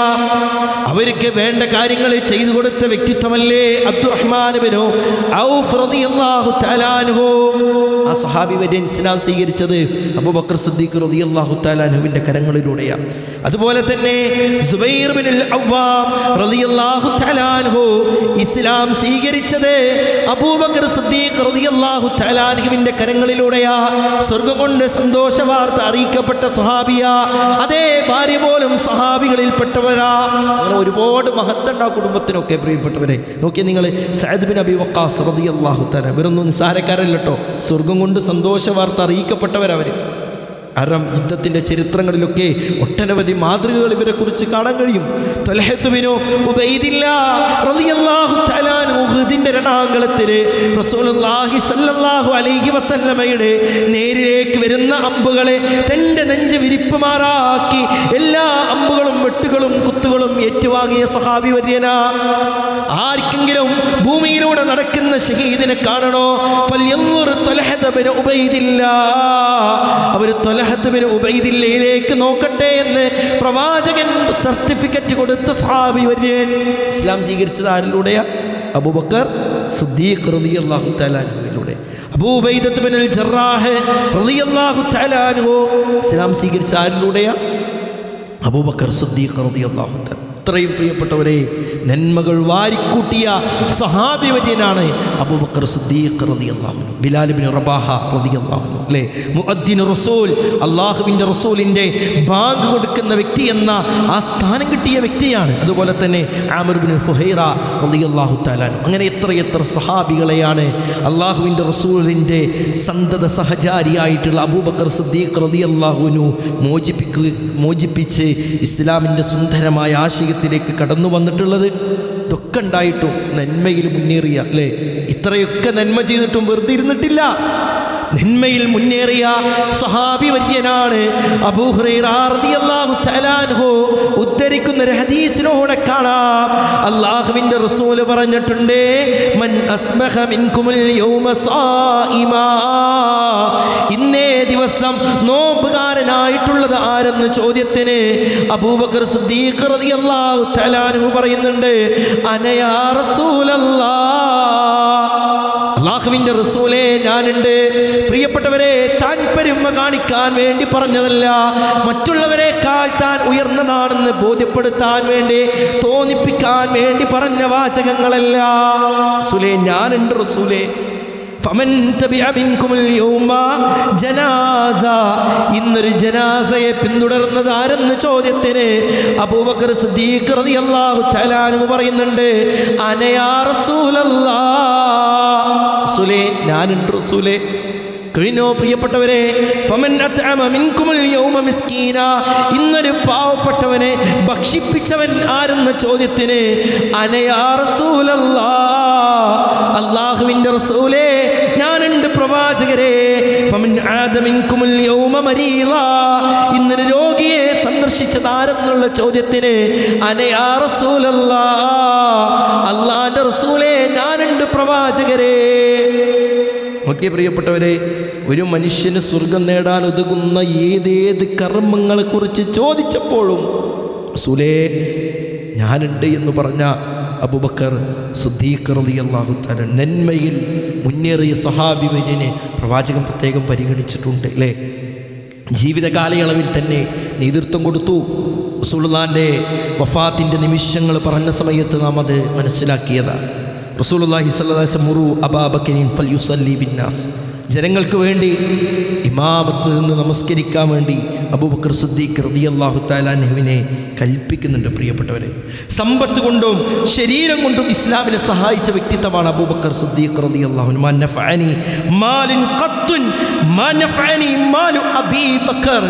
അവർക്ക് വേണ്ട കാര്യങ്ങൾ ചെയ്തു കൊടുത്ത വ്യക്തിത്വമല്ലേ അബ്ദുറഹ്മാൻ ബിൻ ഔഫ് റളിയല്ലാഹു തആല അൻഹു. ആ സ്വഹാബി വര്യൻ ഇസ്ലാം സ്വീകരിച്ചത് അബൂബക്കർ സിദ്ദീഖ് റളിയല്ലാഹു തആല അൻഹുവിൻ്റെ കരങ്ങളിലൂടെയാണ്. അതുപോലെ തന്നെ സുബൈർ ബിൻ അവ്വാം റളിയല്ലാഹു തആല അൻഹു ഇസ്ലാം സ്വീകരിച്ചത് അബൂബക്കർ സിദ്ദീഖ് റളിയല്ലാഹു തആല അൻഹുവിൻ്റെ കരങ്ങളിലൂടെയാ. സ്വർഗ്ഗം കൊണ്ട് സന്തോഷ വാർത്ത അറിയിക്കപ്പെട്ട സ്വഹാബിയ, അതേ ഭാര്യ പോലും സ്വഹാബികളിൽപ്പെട്ടവരാ. അങ്ങനെ ഒരുപാട് മഹത്തുണ്ട് ആ കുടുംബത്തിനൊക്കെ പ്രിയപ്പെട്ടവരെ. നോക്കിയാൽ നിങ്ങൾ സഅദ് ബിൻ അബി വഖാസ് റളിയല്ലാഹു തആല, ഇവരൊന്നും നിസ്സാരക്കാരല്ല കേട്ടോ, സ്വർഗ്ഗം കൊണ്ട് സന്തോഷ വാർത്ത അറിയിക്കപ്പെട്ടവരവർ. കാരണം യുദ്ധത്തിൻ്റെ ചരിത്രങ്ങളിലൊക്കെ ഒട്ടനവധി മാതൃകകൾ ഇവരെക്കുറിച്ച് കാണാൻ കഴിയും. ത്വൽഹത്ത് ബിൻ ഉബൈദില്ലാഹ് റളിയല്ലാഹു തആല ഉഹദിൻ്റെ രണാങ്കളത്തിൽ റസൂലുള്ളാഹി സ്വല്ലല്ലാഹു അലൈഹി വസല്ലമയുടെ നേരിലേക്ക് വരുന്ന അമ്പുകളെ തൻ്റെ നെഞ്ച് വിരിപ്പുമാറാക്കി എല്ലാ അമ്പുകളും വെട്ടുകളും കുത്തുകളും ഏറ്റുവാങ്ങിയ സഹാബി വര്യനാ. ആർക്കെങ്കിലും ഭൂമിയിലൂടെ നടക്കുന്ന ഷഹീദിനെ കാണണോ, അവർ ത്വൽഹത്ത് ബിൻ ഉബൈദില്ലയിലേക്ക് നോക്കട്ടെ എന്ന് പ്രവാചകൻ സർട്ടിഫിക്കറ്റ് കൊടുത്ത സഹാബി വര്യൻ. ഇസ്ലാം സ്വീകരിച്ചത് ആരിലൂടെയാ? അബൂബക്കർ സിദ്ദീഖ് റളിയല്ലാഹു തആല അൻഹുവിലൂടെ. അബൂ ഉബൈദത്ത് ബിനുൽ ജറാഹ് റളിയല്ലാഹു തആല അൻഹു ഇസ്ലാം സ്വീകരിച്ച ആരിലൂടെയാ? അബൂബക്കർ സിദ്ദീഖ് റളിയല്ലാഹു തആല. ഇത്രയും പ്രിയപ്പെട്ടവരെ, നന്മകൾ വാരിക്കൂട്ടിയ സഹാബി വര്യനാണ് അബൂബക്കർ സിദ്ദീഖ് റളിയല്ലാഹു അൻഹു. ബിലാൽ ഇബ്നു റബാഹ റളിയല്ലാഹു അൻഹു, അല്ലേ, മുഅദ്ദിൻ റസൂൽ, അല്ലാഹുവിൻ്റെ റസൂലിൻ്റെ ബാങ്ക് കൊടുക്കുന്ന വ്യക്തി എന്ന ആ സ്ഥാനം കിട്ടിയ വ്യക്തിയാണ്. അതുപോലെ തന്നെ ആമിർ ഇബ്നു ഫുഹൈറ റളിയല്ലാഹു തആല അൻഹു. അങ്ങനെ എത്രയെത്ര സഹാബികളെയാണ് അല്ലാഹുവിൻ്റെ റസൂലിൻ്റെ സന്തത സഹചാരിയായിട്ടുള്ള അബൂബക്കർ സിദ്ദീഖ് റളിയല്ലാഹു അൻഹു മോചിപ്പിച്ച് ഇസ്ലാമിൻ്റെ സുന്ദരമായ ആശയത്തിലേക്ക് കടന്നു വന്നിട്ടുള്ളത്. ഇതൊക്കെ ഉണ്ടായിട്ടും നന്മയിൽ മുന്നേറിയ, അല്ലേ, ഇത്രയൊക്കെ നന്മ ചെയ്തിട്ടും വെറുതെ ഇരുന്നിട്ടില്ല. നന്മയിൽ മുന്നേറിയ സ്വഹാബി വര്യനാണ് അബൂ ഹുറൈറ റളിയല്ലാഹു തആല അൻഹു ഉദ്ധരിക്കുന്ന ഒരു ഹദീസിലൂടെ കാണാം. അല്ലാഹുവിൻ്റെ റസൂൽ പറഞ്ഞിട്ടുണ്ട്, മൻ അസ്ബഹ മിൻകുമുൽ യൗമ സായിമാ, ഇന്നേ ദിവസം നോമ്പുകാരനായിട്ടുള്ളത് ആരെന്ന് ചോദ്യത്തിന് അബൂബക്കർ സിദ്ദീഖ് റളിയല്ലാഹു തആല അൻഹു പറയുന്നുണ്ട്, അന യാ റസൂലല്ലാഹ്, അല്ലാഹുവിൻ്റെ റസൂലേ ഞാനുണ്ട്. പ്രിയപ്പെട്ടവരെ, താൻ പെരുമ കാണിക്കാൻ വേണ്ടി പറഞ്ഞതല്ല, മറ്റുള്ളവരെക്കാൾ താൻ ഉയർന്നതാണെന്ന് ബോധ്യപ്പെടുത്താൻ വേണ്ടി, തോന്നിപ്പിക്കാൻ വേണ്ടി പറഞ്ഞ വാചകങ്ങളല്ല. റസൂലേ ഞാനുണ്ട് റസൂലേ. ഫമൻ തബിഅ മിൻകുമുൽ യൗമ ജനാസ, ഇന്നൊരു ജനാസയെ പിന്തുടർന്നത് ആരെന്ന് ചോദ്യത്തിന് അബൂബക്കർ സിദ്ദീഖ് റളിയല്ലാഹു തആല അൻഹു പറയുന്നുണ്ട്, അന യാ റസൂലല്ലാഹ്, റസൂലേ ഞാനുണ്ട് റസൂലേ. കഴിഞ്ഞോ പ്രിയപ്പെട്ടവരെ, ഫമൻ അത്അമ മിൻകുമുൽ യൗമ മിസ്കീന, ഇന്നൊരു പാവപ്പെട്ടവനെ ഭക്ഷിപ്പിച്ചവൻ ആരെന്ന ചോദ്യത്തിന് അന യാ റസൂലല്ലാഹ്, അല്ലാഹുവിൻ്റെ റസൂലേ ഞാനുണ്ട് പ്രവാചകരെ. ഫമൻ ആദ മിൻകുമുൽ യൗമ മരീള, ഇന്നൊരു രോഗിയെ സന്ദർശിച്ചത് ആരെന്നുള്ള ചോദ്യത്തിന് അന യാ റസൂലല്ലാഹ്, അല്ലാഹുവിൻ്റെ റസൂലേ ഞാനുണ്ട് പ്രവാചകരെ. ഓക്കെ പ്രിയപ്പെട്ടവരെ, ഒരു മനുഷ്യന് സ്വർഗം നേടാൻ ഉതകുന്ന ഏതേത് കർമ്മങ്ങളെക്കുറിച്ച് ചോദിച്ചപ്പോഴും റസൂലേ ഞാനുണ്ട് എന്ന് പറഞ്ഞ അബൂബക്കർ സിദ്ദീഖ് റളിയല്ലാഹു തആല നന്മയിൽ മുന്നേറിയ സഹാബി വര്യനെ പ്രവാചകൻ പ്രത്യേകം പരിഗണിച്ചിട്ടുണ്ട്, അല്ലേ. ജീവിത കാലയളവിൽ തന്നെ നേതൃത്വം കൊടുത്തു. റസൂലുള്ളാഹിൻ്റെ വഫാത്തിൻ്റെ നിമിഷങ്ങൾ പറഞ്ഞ സമയത്ത് നാം അത് മനസ്സിലാക്കിയതാണ്. റസൂലുള്ളാഹി സ്വല്ലല്ലാഹു അലൈഹി വസല്ലം മുറു അബൂബക്കറിൻ ഫൽയുസല്ലി ബിന്നാസ്, ജനങ്ങൾക്ക് വേണ്ടി ഇമാമത്ത് നിന്ന് നമസ്കരിക്കാൻ വേണ്ടി അബൂബക്കർ സിദ്ദീഖ് റളിയല്ലാഹു തആല അൻഹുവിനെ കൽപ്പിക്കുന്നുണ്ട്. പ്രിയപ്പെട്ടവരെ, സമ്പത്ത് കൊണ്ടും ശരീരം കൊണ്ടും ഇസ്ലാമിനെ സഹായിച്ച വ്യക്തിത്വമാണ് അബൂബക്കർ സിദ്ദീഖ് റളിയല്ലാഹു അൻഹു. മാ നഫഅനി മാലുൻ ഖത്തുൻ മാ നഫഅനി മാലു അബീ ബക്കർ,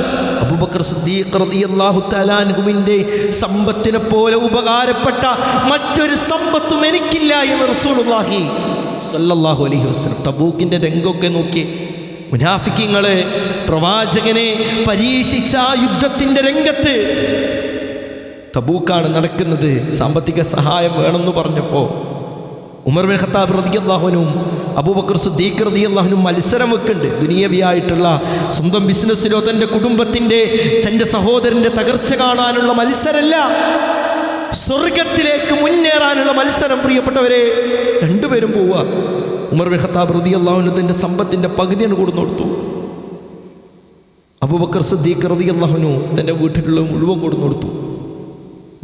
അബൂബക്കർ സിദ്ദീഖ് റളിയല്ലാഹു തആല അൻഹുവിൻ്റെ സമ്പത്തിനെ പോലെ ഉപകാരപ്പെട്ട മറ്റൊരു സമ്പത്തും എനിക്കില്ല എന്ന് റസൂലുള്ളാഹി സല്ലല്ലാഹു അലൈഹി വസല്ലം. തബൂക്കിൻ്റെ രംഗമൊക്കെ നോക്കി, മുനാഫിക്കീങ്ങൾ പ്രവാചകനെ പരീക്ഷിച്ച ആ യുദ്ധത്തിൻ്റെ രംഗത്ത്, തബൂക്കാണ് നടക്കുന്നത്, സാമ്പത്തിക സഹായം വേണമെന്ന് പറഞ്ഞപ്പോൾ ഉമർ ബിൻ ഖത്താബ് റളിയല്ലാഹു അൻഹു അബൂബക്കർ സിദ്ദീഖ് റളിയല്ലാഹു അൻഹു മത്സരം വെക്കുന്നുണ്ട്. ദുനിയവിയായിട്ടുള്ള സ്വന്തം ബിസിനസ്സിലോ തൻ്റെ കുടുംബത്തിൻ്റെ തൻ്റെ സഹോദരൻ്റെ തകർച്ച കാണാനുള്ള മത്സരമല്ല, സ്വർഗത്തിലേക്ക് മുന്നേറാനുള്ള മത്സരം. പ്രിയപ്പെട്ടവരെ, രണ്ടുപേരും പോവുക. ഉമർ ബിൻ ഖത്താബ് റളിയല്ലാഹു അൻഹു തൻ്റെ സമ്പത്തിൻ്റെ പകുതിയാണ് കൊടുത്തു കൊടുത്തു. അബൂബക്കർ സിദ്ദീഖ് റളിയല്ലാഹു അൻഹു തൻ്റെ വീട്ടിലുള്ള മുഴുവൻ കൊടുത്തു.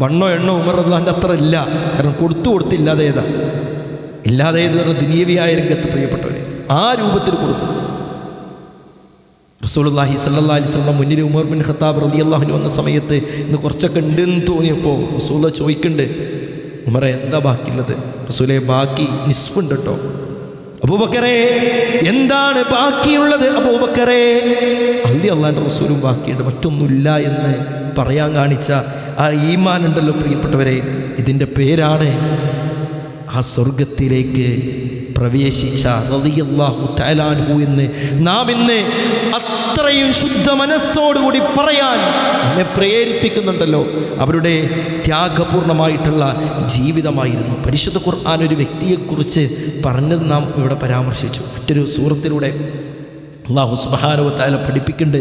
വണ്ണോ എണ്ണോ ഉമർ റളിയല്ലാഹുവിൻ്റെ അത്ര ഇല്ല, കാരണം കൊടുത്തില്ലാതേതാ ഇല്ലാതേത് പറഞ്ഞ ദുനിയവിയായ രംഗത്ത് പ്രിയപ്പെട്ടവരെ ആ രൂപത്തിൽ കൊടുത്തു. റസൂലുള്ളാഹി സ്വല്ലല്ലാഹു അലൈഹി വസല്ലം മുന്നിൽ ഉമർ ബിൻ ഖത്താബ് റളിയല്ലാഹു അൻഹു വന്ന സമയത്ത് ഇന്ന് കുറച്ചൊക്കെ ഉണ്ടെന്ന് തോന്നിയപ്പോൾ റസൂലുള്ളാഹി ചോദിക്കുന്നുണ്ട്, ഉമറെ എന്താ ബാക്കിയുള്ളത്? റസൂലേ ബാക്കി നിസ്ഫുണ്ട് കേട്ടോ. അബൂബക്കറേ എന്താണ് ബാക്കിയുള്ളത്? അബൂബക്കറേ അള്ളാഹിൻ്റെ റസൂലും ബാക്കിയുണ്ട്, മറ്റൊന്നുമില്ല എന്ന് പറയാൻ കാണിച്ച ആ ഈമാൻ ഉണ്ടല്ലോ പ്രിയപ്പെട്ടവരെ, ഇതിൻ്റെ പേരാണ് ആ സ്വർഗത്തിലേക്ക് പ്രവേശിച്ച റളിയല്ലാഹു തആല അൻഹു എന്ന് നാം ഇന്ന് അത്രയും ശുദ്ധ മനസ്സോടുകൂടി പറയാൻ നമ്മെ പ്രേരിപ്പിക്കുന്നുണ്ടല്ലോ. അവരുടെ ത്യാഗപൂർണമായിട്ടുള്ള ജീവിതമായിരുന്നു. പരിശുദ്ധ ഖുർആൻ ഒരു വ്യക്തിയെക്കുറിച്ച് പറഞ്ഞത് നാം ഇവിടെ പരാമർശിച്ചു. മറ്റൊരു സൂറത്തിലൂടെ അല്ലാഹു സുബ്ഹാനഹു വ തആല പഠിപ്പിക്കുന്നുണ്ട്,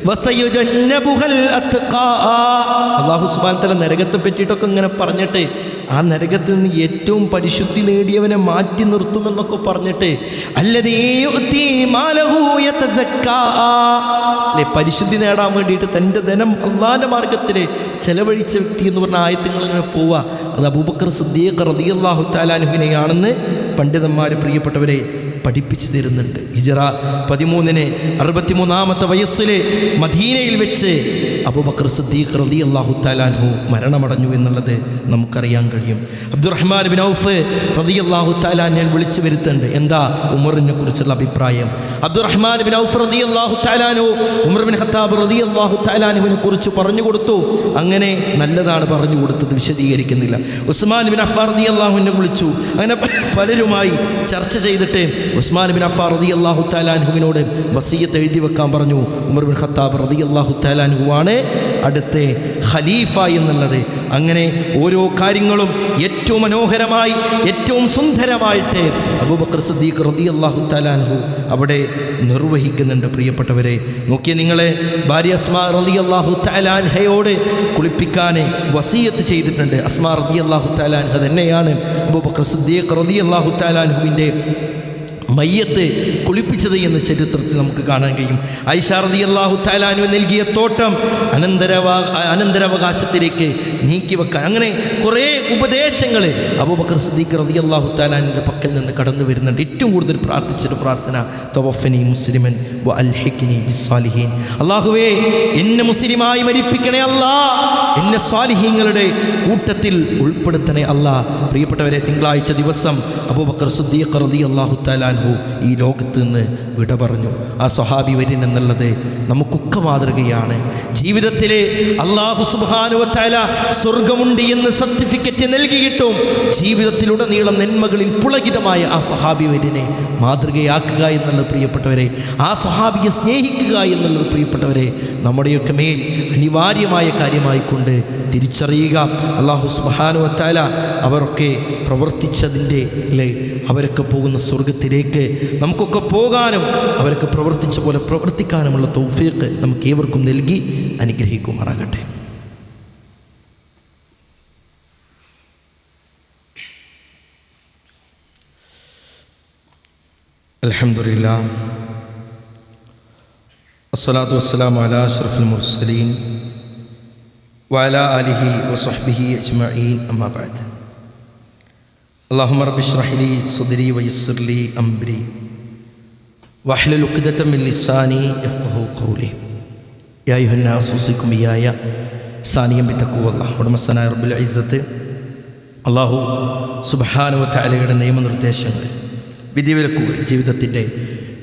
വസയുജന്നബുഹൽ അത്ഖാ. അല്ലാഹു സുബ്ഹാനഹു വ തആല നരകത്തെ പറ്റിയിട്ടൊക്കെ ഇങ്ങനെ പറഞ്ഞിട്ട് ആ നരകത്തിൽ നിന്ന് ഏറ്റവും പരിശുദ്ധി നേടിയവനെ മാറ്റി നിർത്തുമെന്നൊക്കെ പറഞ്ഞിട്ട് അല്ലദീ യുഅ്തി മാലഹു യതസക്കാ, അല്ലേ, പരിശുദ്ധി നേടാൻ വേണ്ടിയിട്ട് തൻ്റെ ധനം അള്ളാഹിൻ്റെ മാർഗത്തിൽ ചെലവഴിച്ച വ്യക്തി എന്ന് പറഞ്ഞ ആയത്തുകൾ ഇങ്ങനെ പോവുക. അത് അബൂബക്കർ സിദ്ദീഖ് റളിയല്ലാഹു തആല അൻഹുവിനെയാണെന്ന് പണ്ഡിതന്മാർ പ്രിയപ്പെട്ടവരെ പഠിപ്പിച്ചു തരുന്നുണ്ട്. ഹിജറ 13 63 വയസ്സിൽ മദീനയിൽ വെച്ച് അബൂബക്കർ സിദ്ദീഖ് റളിയല്ലാഹു തആല അൻഹു മരണമടഞ്ഞു എന്നുള്ളത് നമുക്കറിയാൻ കഴിയും. അബ്ദുറഹ്മാൻ ബിൻ ഔഫ് റളിയല്ലാഹു തആല ഞാൻ വിളിച്ചു വരുത്തുന്നുണ്ട്, എന്താ ഉമറിനെ കുറിച്ചുള്ള അഭിപ്രായം. അബ്ദുറഹ്മാൻ ബിൻ ഔഫ് റളിയല്ലാഹു തആല അൻഹു ഉമർ ബിൻ ഖത്താബ് റളിയല്ലാഹു തആല അൻഹുവിനെ കുറിച്ച് പറഞ്ഞു കൊടുത്തു. അങ്ങനെ നല്ലതാണ് പറഞ്ഞു കൊടുത്തത്, വിശദീകരിക്കുന്നില്ല. ഉസ്മാൻ ബിൻ അഫ്ഫാൻ റളിയല്ലാഹു അൻഹു വിളിച്ചു. അങ്ങനെ പലരുമായി ചർച്ച ചെയ്തിട്ട് ഉസ്മാൻ ബിൻ അഫ്ഫാൻ റളിയല്ലാഹു തആല അൻഹുവിനോട് വസിയ്യത്ത് എഴുതി വെക്കാൻ പറഞ്ഞു. ഉമർ ബിൻ ഖത്താബ് റളിയല്ലാഹു തആല അൻഹുവാണ് അടുത്ത ഖലീഫ എന്നുള്ളത്. അങ്ങനെ ഓരോ കാര്യങ്ങളും ഏറ്റവും മനോഹരമായി ഏറ്റവും സുന്ദരമായിട്ട് അബൂബക്കർ സിദ്ദീഖ് റളിയല്ലാഹു തആല അൻഹു അവിടെ നിർവഹിക്കുന്നുണ്ട്. പ്രിയപ്പെട്ടവരെ, നോക്കിയ നിങ്ങളെ ഭാര്യ അസ്മാ റളിയല്ലാഹു തആല അൻഹയോട് കുളിപ്പിക്കാൻ വസിയ്യത്ത് ചെയ്തിട്ടുണ്ട്. അസ്മാ റളിയല്ലാഹു തആല അൻഹ തന്നെയാണ് അബൂബക്കർ സിദ്ദീഖ് റളിയല്ലാഹു തആല അൻഹുവിൻ്റെ മയ്യത്ത് കുളിപ്പിച്ചത് എന്ന് ചരിത്രത്തിൽ നമുക്ക് കാണാൻ കഴിയും. ആയിഷ റളിയല്ലാഹു തആല അൻഹു നൽകിയ തോട്ടം അനന്തരാവകാശത്തിലേക്ക് നീക്കിവെക്കാൻ, അങ്ങനെ കുറേ ഉപദേശങ്ങൾ അബൂബക്കർ സിദ്ദീഖ് റളിയല്ലാഹു തആല അൻഹുവിൻ്റെ പക്കൽ നിന്ന് കടന്നു വരുന്നുണ്ട്. ഏറ്റവും കൂടുതൽ പ്രാർത്ഥിച്ചൊരു പ്രാർത്ഥന തവഫനി മുസ്ലിമൻ വ അൽഹിഖ്നി ബിസ്സാലിഹീൻ. അല്ലാഹുവേ, എന്നെ മുസ്ലിമായി മരിപ്പിക്കണേ അല്ലാ, എന്നെ സ്വാലിഹീങ്ങളുടെ കൂട്ടത്തിൽ ഉൾപ്പെടുത്തണേ അല്ലാ. പ്രിയപ്പെട്ടവരെ, തിങ്കളാഴ്ച ദിവസം അബൂബക്കർ സിദ്ദീഖ് റളിയല്ലാഹു തആല അൻഹു ഈ ലോകത്ത് നിന്ന് വിട പറഞ്ഞു. ആ സ്വഹാബി വര്യൻ എന്നുള്ളത് നമുക്കൊക്കെ മാതൃകയാണ്. ജീവിതത്തിൽ അല്ലാഹു സുബ്ഹാനഹു വ തആല സ്വർഗമുണ്ട് എന്ന് സർട്ടിഫിക്കറ്റ് നൽകിയിട്ടും ജീവിതത്തിലുടനീളം നന്മകളിൽ പുളകിതമായ ആ സ്വഹാബി വര്യനെ മാതൃകയാക്കുക എന്നുള്ളത് പ്രിയപ്പെട്ടവരെ, ആ സ്വഹാബിയെ സ്നേഹിക്കുക എന്നുള്ളത് പ്രിയപ്പെട്ടവരെ നമ്മുടെയൊക്കെ മേൽ അനിവാര്യമായ കാര്യമായിക്കൊണ്ട് തിരിച്ചറിയുക. അല്ലാഹു സുബ്ഹാനഹു വ തആല അവരൊക്കെ പ്രവർത്തിച്ചതിൻ്റെ അവരൊക്കെ പോകുന്ന സ്വർഗത്തിലേക്ക് നമുക്കൊക്കെ പോകാനും അവരൊക്കെ പ്രവർത്തിച്ച പോലെ പ്രവർത്തിക്കാനുമുള്ള തൗഫീഖ് നമുക്ക് ഏവർക്കും നൽകി അനുഗ്രഹിക്കുമാറാകട്ടെ. അൽഹംദുലില്ലാഹ് അസ്സലാത്തു വസ്സലാമു അലാ അഷ്റഫിൽ മുർസലീൻ വഅലാ ആലിഹി വസഹ്ബിഹി അജ്മഈൻ, അമ്മാ ബഅദ്. അല്ലാഹുമ്മ റബ്ബി ഇശ്റഹ് ലി സദ്രി വയസ്സിർ ലി അംരി വഹ്ലുൽ ഉഖ്ദത മിൻ ലിസാനി യഫ്ഖഹു ഖൗലി. യാ അയ്യുഹന്നാസ് ഉസിക്കും ഇയ്യായ സാനിയം ബിത്തഖ്വല്ലാഹ്. ഉടമസ്ഥനായ റബ്ബുൽ ഇസ്സത്ത് അല്ലാഹു സുബ്ഹാനഹു വ തആലയുടെ നിയമനിർദ്ദേശങ്ങൾ വിധിവിലക്കുകൾ ജീവിതത്തിൻ്റെ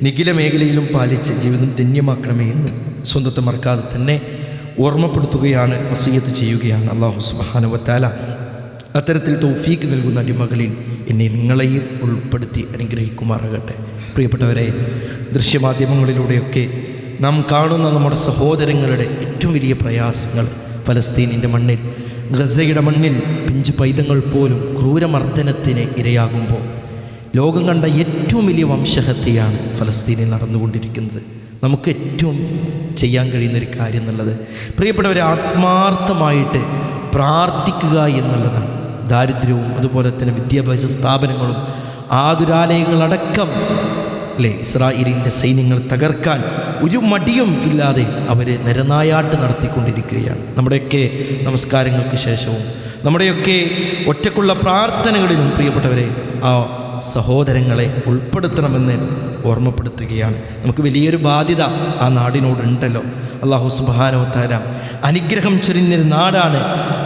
നിഖില മേഖലയിലും പാലിച്ച് ജീവിതം ധന്യമാക്കണമേ എന്ന് സ്വന്തത്തെ മറക്കാതെ തന്നെ ഓർമ്മപ്പെടുത്തുകയാണ്, വസിയ്യത്ത് ചെയ്യുകയാണ്. അല്ലാഹു സുബ്ഹാനഹു വ തആല അത്തരത്തിൽ തൗഫീക്ക് നൽകുന്ന അടിമകളിൽ എന്നെ നിങ്ങളെയും ഉൾപ്പെടുത്തി അനുഗ്രഹിക്കുമാറാകട്ടെ. പ്രിയപ്പെട്ടവരെ, ദൃശ്യമാധ്യമങ്ങളിലൂടെയൊക്കെ നാം കാണുന്ന നമ്മുടെ സഹോദരങ്ങളുടെ ഏറ്റവും വലിയ പ്രയാസങ്ങൾ, ഫലസ്തീനിൻ്റെ മണ്ണിൽ, ഗസയുടെ മണ്ണിൽ പിഞ്ചു പൈതങ്ങൾ പോലും ക്രൂരമർദ്ദനത്തിന് ഇരയാകുമ്പോൾ ലോകം കണ്ട ഏറ്റവും വലിയ വംശഹത്യയാണ് ഫലസ്തീനിൽ നടന്നുകൊണ്ടിരിക്കുന്നത്. നമുക്ക് ഏറ്റവും ചെയ്യാൻ കഴിയുന്നൊരു കാര്യം എന്നുള്ളത് പ്രിയപ്പെട്ടവരെ ആത്മാർത്ഥമായിട്ട് പ്രാർത്ഥിക്കുക എന്നുള്ളതാണ്. ദാരിദ്ര്യവും അതുപോലെ തന്നെ വിദ്യാഭ്യാസ സ്ഥാപനങ്ങളും ആതുരാലയങ്ങളടക്കം ഇസ്രായേലിൻ്റെ സൈന്യങ്ങൾ തകർക്കാൻ ഒരു മടിയും ഇല്ലാതെ അവർ നരനായാട്ട് നടത്തിക്കൊണ്ടിരിക്കുകയാണ്. നമ്മുടെയൊക്കെ നമസ്കാരങ്ങൾക്ക് ശേഷവും നമ്മുടെയൊക്കെ ഒറ്റക്കുള്ള പ്രാർത്ഥനകളിലും പ്രിയപ്പെട്ടവരെ ആ സഹോദരങ്ങളെ ഉൾപ്പെടുത്തണമെന്ന് ഓർമ്മപ്പെടുത്തുകയാണ്. നമുക്ക് വലിയൊരു ബാധ്യത ആ നാടിനോടുണ്ടല്ലോ. അല്ലാഹു സുബ്ഹാനഹു വ തആല അനുഗ്രഹം ചൊരിഞ്ഞൊരു നാടാണ്.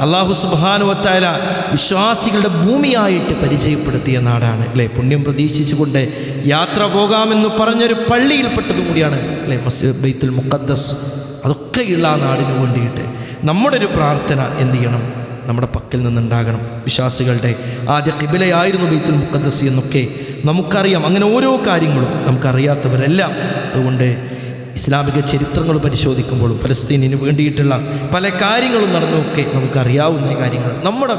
അല്ലാഹു സുബ്ഹാനഹു വ തആല വിശ്വാസികളുടെ ഭൂമിയായിട്ട് പരിചയപ്പെടുത്തിയ നാടാണ് അല്ലേ. പുണ്യം പ്രതീക്ഷിച്ചുകൊണ്ട് യാത്ര പോകാമെന്ന് പറഞ്ഞൊരു പള്ളിയിൽപ്പെട്ടതും കൂടിയാണ് അല്ലേ മസ്ജിദ് ബൈത്തുൽ മുഖദ്ദസ്. അതൊക്കെയുള്ള ആ നാടിന് വേണ്ടിയിട്ട് നമ്മുടെ ഒരു പ്രാർത്ഥന എന്ത് ചെയ്യണം? നമ്മുടെ പക്കൽ നിന്നുണ്ടാകണം. വിശ്വാസികളുടെ ആദ്യ ഖിബലയായിരുന്നു ബൈത്തുൽ മുഖദ്ദസ് എന്നൊക്കെ നമുക്കറിയാം. അങ്ങനെ ഓരോ കാര്യങ്ങളും നമുക്കറിയാത്തവരല്ല. അതുകൊണ്ട് ഇസ്ലാമിക ചരിത്രങ്ങൾ പരിശോധിക്കുമ്പോഴും ഫലസ്തീനിന് വേണ്ടിയിട്ടുള്ള പല കാര്യങ്ങളും നടന്നൊക്കെ നമുക്കറിയാവുന്ന കാര്യങ്ങൾ. നമ്മുടെ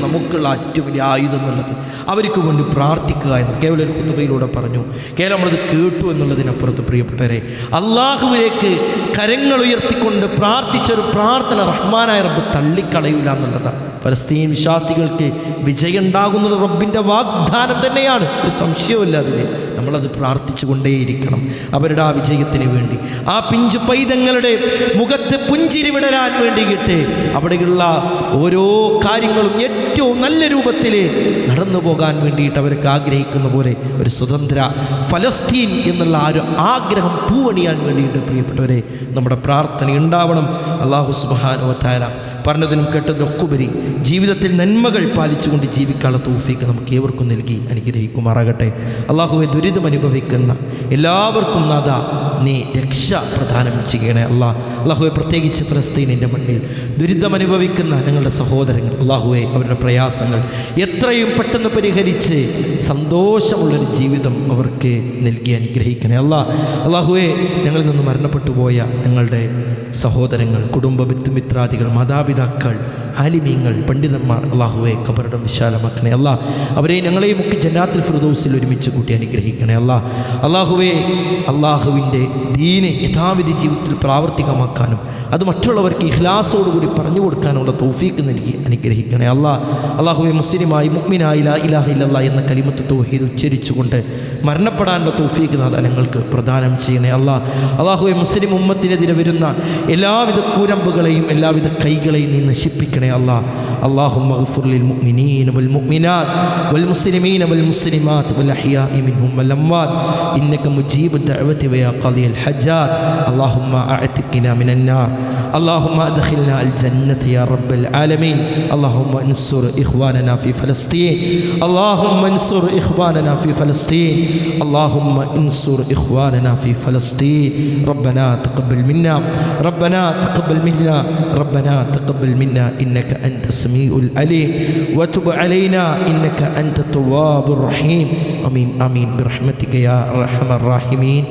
നമുക്കുള്ള ഏറ്റവും വലിയ ആയുധം എന്നുള്ളത് അവർക്ക് വേണ്ടി പ്രാർത്ഥിക്കുക എന്ന് കേവലം ഒരു ഖുതുബയിലൂടെ പറഞ്ഞു. കേവലം നമ്മളത് കേട്ടു എന്നുള്ളതിനപ്പുറത്ത് പ്രിയപ്പെട്ടവരെ, അള്ളാഹുവിലേക്ക് കരങ്ങൾ ഉയർത്തിക്കൊണ്ട് പ്രാർത്ഥിച്ചൊരു പ്രാർത്ഥന റഹ്മാനായ റബ്ബ് തള്ളിക്കളയില്ല എന്നുള്ളതാണ്. ഫലസ്തീൻ വിശ്വാസികൾക്ക് വിജയം ഉണ്ടാകുന്നത് റബ്ബിൻ്റെ വാഗ്ദാനം തന്നെയാണ്, ഒരു സംശയവുമില്ല അതിൽ. നമ്മളത് പ്രാർത്ഥിച്ചു കൊണ്ടേയിരിക്കണം അവരുടെ ആ വിജയത്തിന് വേണ്ടി. ആ പിഞ്ചു പൈതങ്ങളുടെ മുഖത്ത് പുഞ്ചിരി വിടരാൻ വേണ്ടിയിട്ട് അവിടെയുള്ള ഓരോ കാര്യങ്ങളും ഏറ്റവും നല്ല രൂപത്തിൽ നടന്നു പോകാൻ വേണ്ടിയിട്ട് അവർക്ക് ആഗ്രഹിക്കുന്ന പോലെ ഒരു സ്വതന്ത്ര ഫലസ്തീൻ എന്നുള്ള ആ ഒരു ആഗ്രഹം പൂവണിയാൻ വേണ്ടിയിട്ട് പ്രിയപ്പെട്ടവരെ നമ്മുടെ പ്രാർത്ഥന ഉണ്ടാവണം. അല്ലാഹു സുബ്ഹാനഹു വ തആല പറഞ്ഞതിനും കേട്ടതിനൊക്കുപരി ജീവിതത്തിൽ നന്മകൾ പാലിച്ചുകൊണ്ട് ജീവിക്കാനുള്ള തൗഫീക്ക് നമുക്ക് ഏവർക്കും നൽകി അനുഗ്രഹിക്കുമാറാകട്ടെ. അള്ളാഹുവെ, ദുരിതം അനുഭവിക്കുന്ന എല്ലാവർക്കും നാഥ നീ രക്ഷ പ്രദാനം ചെയ്യണേ അള്ളാഹുവെ. പ്രത്യേകിച്ച് ഫലസ്തീനിൻ്റെ മണ്ണിൽ ദുരിതം അനുഭവിക്കുന്ന ഞങ്ങളുടെ സഹോദരങ്ങൾ അള്ളാഹുവെ, അവരുടെ പ്രയാസങ്ങൾ എത്രയും പെട്ടെന്ന് പരിഹരിച്ച് സന്തോഷമുള്ളൊരു ജീവിതം അവർക്ക് നൽകി അനുഗ്രഹിക്കണേ അള്ളാഹുവെ. ഞങ്ങളിൽ നിന്ന് മരണപ്പെട്ടു പോയ ഞങ്ങളുടെ സഹോദരങ്ങൾ, കുടുംബ ബന്ധുമിത്രാദികൾ, മാതാപിതാക്കൾ, ആലിമീങ്ങൾ, പണ്ഡിതന്മാർ അള്ളാഹുവെ ഖബറിടം വിശാലമാക്കണേ അവരെ ഞങ്ങളെയും ഒക്കെ ജന്നാത്തുൽ ഫിർദൗസിൽ ഒരുമിച്ച് കൂട്ടി അനുഗ്രഹിക്കണേ അള്ളാഹുവെ. അള്ളാഹുവിൻ്റെ ദീനെ യഥാവിധി ജീവിതത്തിൽ പ്രാവർത്തികമാക്കാനും അത് മറ്റുള്ളവർക്ക് ഇഖ്ലാസോടുകൂടി പറഞ്ഞു കൊടുക്കാനുള്ള തൗഫീക്ക് നൽകി അനുഗ്രഹിക്കണേ അള്ളാഹുവെ. മുസ്ലിമായി മുഅ്മിനായി ലാ ഇലാഹ ഇല്ലല്ലാഹ് എന്ന കലിമത്ത് തൗഹീദ് ഉച്ചരിച്ചുകൊണ്ട് മരണപ്പെടാനുള്ള തൗഫീക്ക് നാഥ ഞങ്ങൾക്ക് പ്രദാനം ചെയ്യണേ അള്ളാഹുവെ. മുസ്ലിം ഉമ്മത്തിനെതിരെ വരുന്ന എല്ലാവിധ കൂരമ്പുകളെയും എല്ലാവിധ കൈകളെയും നീ നശിപ്പിക്കണേ اللهم اغفر للمؤمنين والمؤمنات والمسلمين والمسلمات والأحياء منهم والأموات إنك مجيب الدعوة ويا قاضي الحاجات. اللهم أعتقنا من النار، اللهم أدخلنا الجنة يا رب العالمين. اللهم انصر إخواننا في فلسطين، اللهم انصر إخواننا في فلسطين، اللهم انصر إخواننا في فلسطين. ربنا تقبل منا، ربنا تقبل منا، ربنا تقبل منا إنك أنت السميع العليم، وتب علينا إنك أنت التواب الرحيم. آمين آمين برحمتك يا أرحم الراحمين.